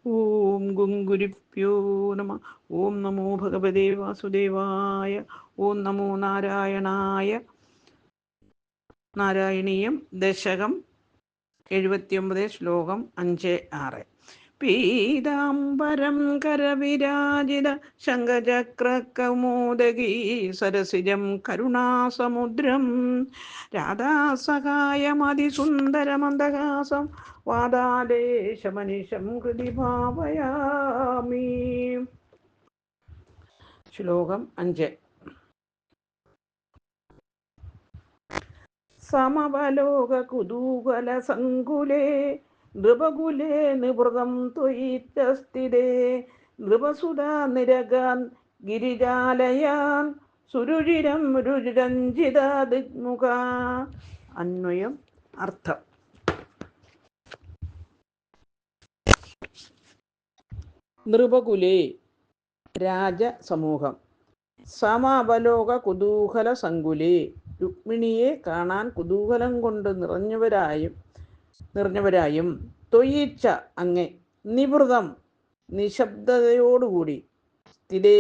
ഓം ഗുങ്കുരിപ്യോ നമ. ഓം നമോ ഭഗവതേ വാസുദേവായ. ഓം നമോ നാരായണായ. നാരായണീയം ദശകം 79 ശ്ലോകം 5-6. പീതാംബരം കരവിരാജിത ശംഖചക്രകൗമോദഗീ സരസിജം കരുണാസമുദ്രം രാധാസഹായമതിസുന്ദരമന്ദഹാസം വാതാലേശമനിശം ഹൃദി ഭാവയാമി. ശ്ലോകം 5. സമവലോക കുതൂഹല സങ്കുലേ നൃപകുലേ നിവൃതം ത്വയിസ്ഥിതേ നൃപസുധാ നിരകാൻ ഗിരിജാലയാൻ സുരുചിരം രുചിരഞ്ജിത ദിഗ്മുഖ. അന്വയം അർത്ഥം. നൃപകുലേ രാജസമൂഹം. സമവലോക കുതൂഹല സങ്കുലേ രുക്മിണിയെ കാണാൻ കുതൂഹലം കൊണ്ട് നിറഞ്ഞവരായും ത്വയിച്ഛ അങ്ങേ നിവൃതം നിശബ്ദതയോടുകൂടി സ്ഥിതി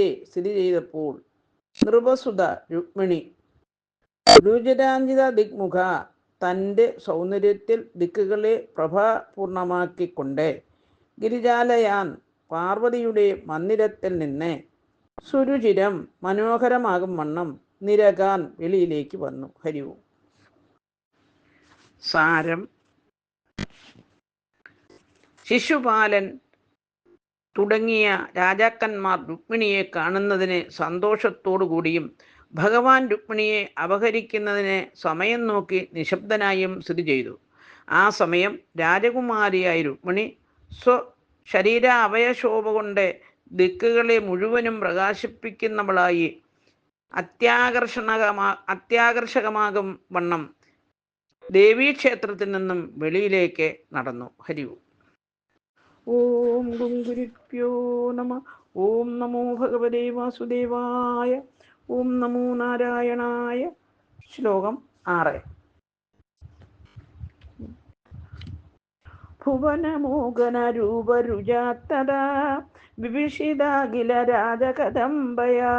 ചെയ്തപ്പോൾ നൃപസുത രുക്മിണി രുചിരാഞ്ജിത ദിഗ്മുഖ തൻ്റെ സൗന്ദര്യത്തിൽ ദിക്കുകളെ പ്രഭാപൂർണമാക്കിക്കൊണ്ട് ഗിരിജാലയാൻ പാർവതിയുടെ മന്ദിരത്തിൽ നിന്ന് സുരുചിരം മനോഹരമാകും വണ്ണം നിരകാൻ വെളിയിലേക്ക് വന്നു. ഹരിവും. സാരം. ശിശുപാലൻ തുടങ്ങിയ രാജാക്കന്മാർ രുക്മിണിയെ കാണുന്നതിന് സന്തോഷത്തോടുകൂടിയും ഭഗവാൻ രുക്മിണിയെ അപഹരിക്കുന്നതിന് സമയം നോക്കി നിശബ്ദനായും സ്ഥിതി ചെയ്തു. ആ സമയം രാജകുമാരിയായ രുക്മിണി ശരീര അവയശോഭ കൊണ്ട് ദിക്കുകളെ മുഴുവനും പ്രകാശിപ്പിക്കുന്നവളായി അത്യാകർഷകമാകും വണ്ണം ദേവീക്ഷേത്രത്തിൽ നിന്നും വെളിയിലേക്ക് നടന്നു. ഹരിവും. ഓം ഗുങ്കുരിപ്യോ നമ. ഓം നമോ ഭഗവതേ വാസുദേവായ. ഓം നമോ നാരായണായ. ശ്ലോകം 6. ഭുവനമോഹന രൂപരുജാത്തദാ വിഭിഷിതാഖില രാജകദംബയാ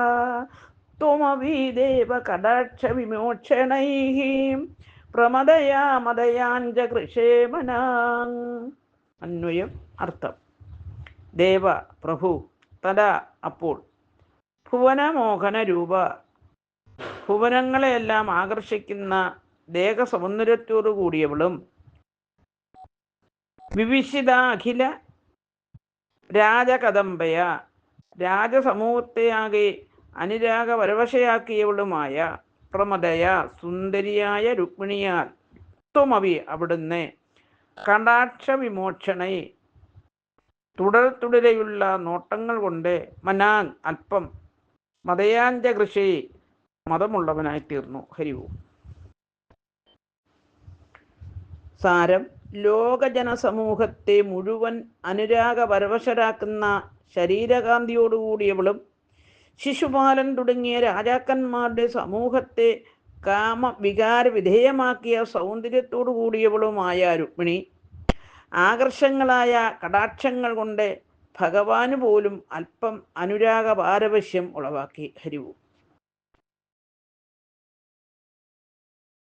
ത്വമവീദേവ കടാക്ഷ വിമോക്ഷണൈഃ പ്രമദയാ മദയാഞ്ച കൃഷേമനാം. അന്വയം അർത്ഥം. ദേവ പ്രഭു. തഥാ അപ്പോൾ. ഭുവനമോഹന രൂപ ഭുവനങ്ങളെയെല്ലാം ആകർഷിക്കുന്ന ദേഹസൗന്ദര്യത്തോടു കൂടിയവളും വിവിശിതാഖില രാജകദംബയ രാജസമൂഹത്തെയാകെ അനുരാഗപരവശയാക്കിയവളുമായ പ്രമദയ സുന്ദരിയായ രുക്മിണിയാൽ ത്വമവി അവിടുന്ന് കടാക്ഷ വിമോക്ഷണൈ തുടരെയുള്ള നോട്ടങ്ങൾ കൊണ്ട് മനാങ് അല്പം മതയാഞ്ച കൃഷി മതമുള്ളവനായി തീർന്നു. ഹരിവും. സാരം. ലോകജനസമൂഹത്തെ മുഴുവൻ അനുരാഗപരവശരാക്കുന്ന ശരീരകാന്തിയോടുകൂടിയവളും ശിശുപാലൻ തുടങ്ങിയ രാജാക്കന്മാരുടെ സമൂഹത്തെ കാമവികാര വിധേയമാക്കിയ സൗന്ദര്യത്തോടു കൂടിയവളുമായ രുക്മിണി ആകർഷങ്ങളായ കടാക്ഷങ്ങൾ കൊണ്ട് ഭഗവാന് പോലും അല്പം അനുരാഗപാരവശ്യം ഉളവാക്കി. ഹരിവും.